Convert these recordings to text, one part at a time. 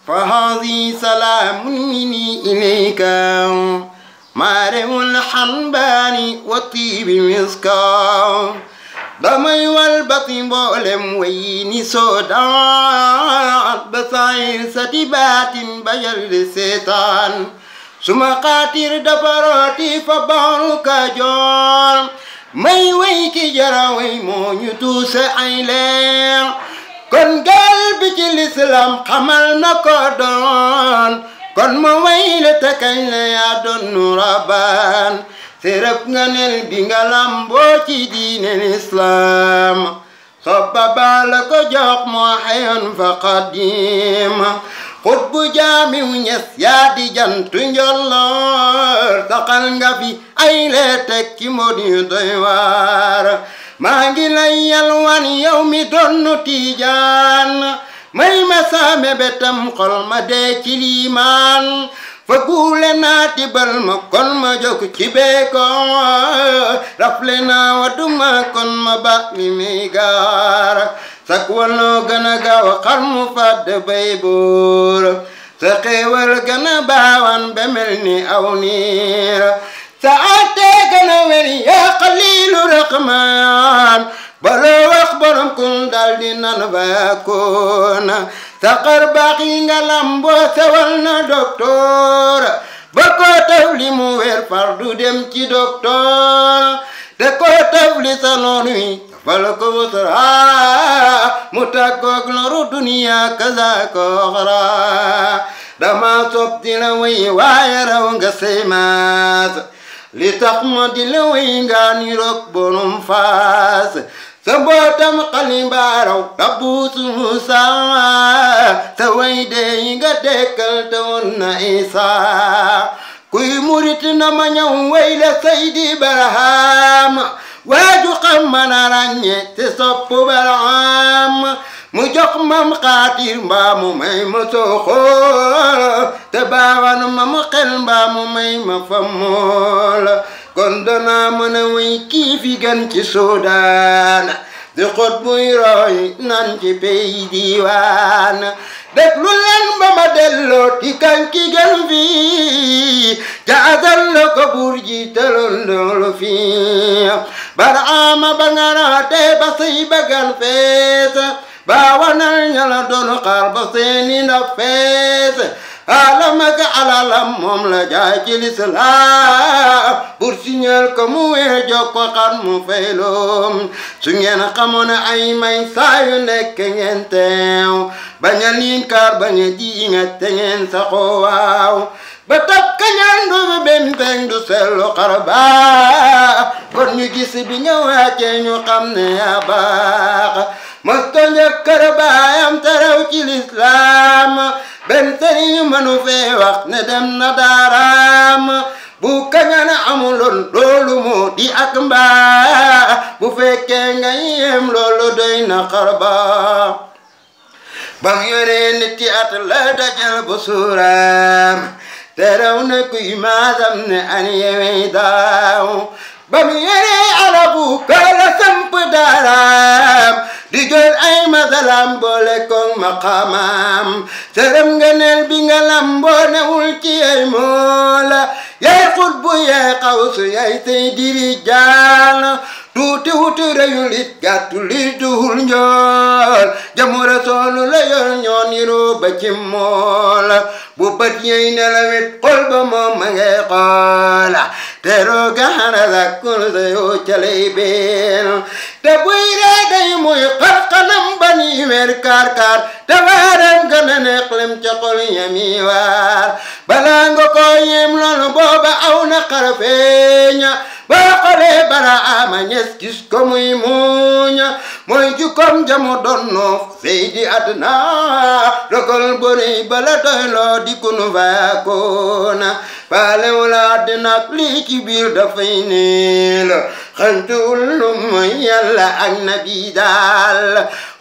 فهذه سلام مني إليك مارم الحنبان والطيب مسكا damay walbati mboolem way ni soodaan basaayir sati baatin bayal di seetaan suma xaatir dafarooti fa baaru Kajoor may way ki jara way moo ñu tuuse ay leer kon gaal bi ci lislaam xamal na ko doon kon ma way le te kañ la yaa doon nu rabaan serep nga nel bi nga lamboo ci diine lislaam sobba baala ko jox moo xayoon fa qadim xut bu jaamiw ñes yaa di jantu njolloor saxal nga fi ay lee teg ci mod yu doy waar maa ngi lay yalwaan yow mi donnu Tijaan may ma saame betam xol ma dee ci liimaan fa guule naa tibal ma kon ma jóg ci beeko rafle naa waduma kon ma ba mi mi gaar sak waloo gën a gaaw xar mu fàdd bay buur sa xéewal gën a baawan be mel ni aw niir sa ate gën a weri yaa xaliilu raxmaan baloo wax borom kun daldi nan faakoona saqar baax yi nga lamboo sewal na doktoor ba ko tafli mu weer far du dem ci doktoor te ko tafli sa noonu yi fal ko wusra mu tàggoog loru duniya kaza ko xara dama sopp di la way waaye raw nga say maas li tax ma di la way nga niroog bonum faas sa mbootam xalimbaaraw tabuusu Musa sa way de nga dekkal te woon na Isa kuy murit na ma ñëw way la Seydi Barham waaju xam mën a ràññe te sopp Barham mu jox mam xaatir mbaa mu may ma sooxo te baawan ma mu xel mbaa mu may ma fa mool kon danaa mën a way kii fi gën ci Suudaan di xot buy roy nan ci pey diiwaan déglu leen ba ma delloo ti kan ki gën fii jaadal la ko buur ji taloon loolu fii Barhama ba nga raate ba say bagan fees ba wanal ñala doon xaar ba seeni na fees alama ka alalam moom la jaay ci lislaam pour signal ko mu wee jox ko xar mu fayloom su ngeen xamoon ay may saa yu nekk ngeen teew bañ a liinkaar bañ a diingat te ngeen saxoo waaw ba tab kañaan du bi benn feng du sellu xar baax kon ñu gis bi nga wàccee ñu xam ne yaa baax mosto njëkkër baayam te rew ci lislaam benn sëriñ mënu fee wax ne dem na daaraam bu kañana amuloon loolu moo di ak mbaa bu fekkee nga yem loolu doy na xarba bam yore nit ci at la dajal bu suuraam te rew na kuy maasam ne an yewe daaw bam yore alabu kala samp daaraam di jël ay masalam boole koog maqaamam sërëm nga neel bi nga lamboo newul ci ay moola yaay xutbu yaay xawsu yaay seydi rijaal tuuti wuti reyul it gàttu li duhul njool jamu rasoolu la yor ñoo niroo ba ci moola bu bët yey nelawit xol ba moom ma ngay xoola te rooga xana lakkul sa yoo calay beel te buy ree day muy xarxanam ba ni weer kaar kaar te waaram gën a neexlem ca xol yami waar balaa nga ko yem loolu booba aw na xarafeeña ba xoolee Barhama ñes gis ko muy muuña mooy jukkom jamu donno Seydi Adna dogal bori bala doyloo di kunu faakoona faale wala àddina lii ci biir dafay neel xantuwul lu mooy Yàlla ak nabi daal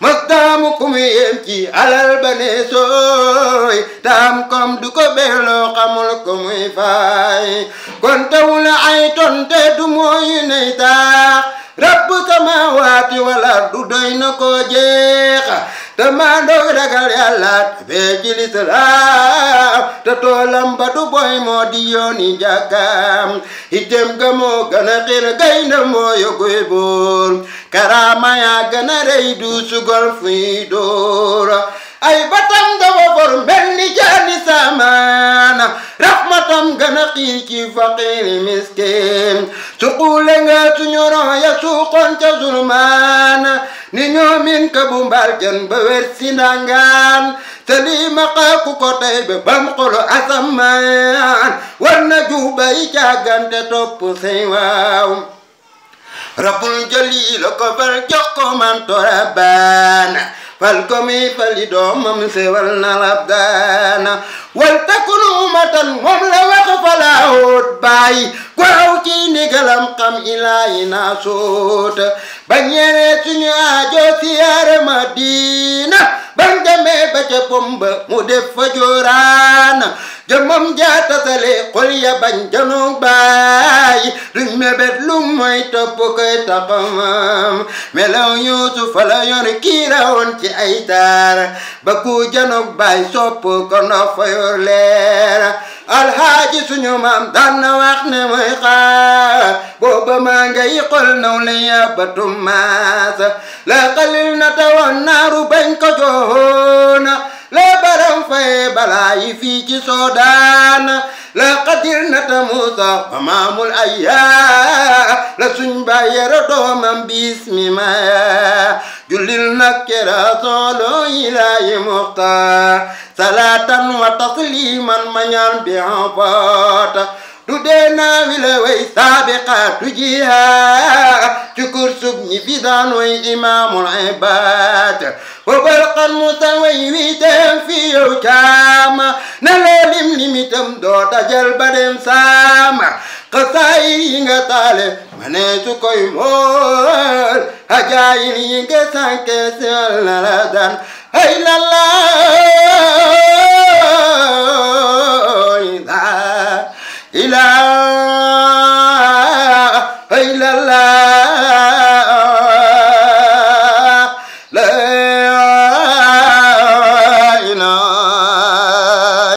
mastaamu ku mu yem ci alal ba ne sooy taam kom du ko beeloo xamul ko muy faay kon tawula ay tonte du mooy ney taax rabbu samaawaati wal ardu doy na ko jeex te maandoog ragal Yàlla bee ci lislaam te toolam ba du boy moo di yooni jàkkaam itam ga moo gën a xir gaynde moo yogoy boor karaama yaa gën a rëy du sugol fuy door ay batam dafa for mel ni jaani samaana rahmatam gën a xiir ci faqiiri miskin suquule nga suñu roya suuxoon ca zulmaana ni ñoomin ka bu mbaal jën ba wer si ndangaan salima xaaku ko tey be bam xolo asamaan war na juubay caagante topp say waaw rabbul jaliil ko fal jox ko manto rabbaana fal ko mi fali doomam sewal na labdaana wal takun ummatan moom la wax falaahut baay ku aw ci ndigalam xam ilaahi naa soot ba ñeene suñu aajo siyaare Madina ban demee ba ca pomba mu def fa jooraana jëmmam jaatasale xol ya bañ janoog baay duñ mebet lu mooy topp koy taxamam melaw Yuusufa la yor kiirawoon ci ay taar ba ku janoog baay sopp ko ndox fa yor leer alhaaji suñu maam daan na wax ne mooy xaar booba maa ngay xol naw la yàbbatum maasa la xalil na tawoon naaru bañ ko joona la baram faye balaa yi fii ci Soodaan la qadir na ta Muusa wa maamul ayyaa la suñ baayero doomam bismi maya jullil nak kera solo ilaahi muxtaar salaatan wa tasliman mañaan bi anfaata du dee naa wi la way saabiqaatu jihaad ci kursug ñi fi daan way imaamul ibaad wa balqan musa way wi dem fi yow caama na loolim limitam doo dajal ba dem saama xasaayir yi nga taale ma ne su koy mool hajaayir yi nga sànke sel na la daan hay la la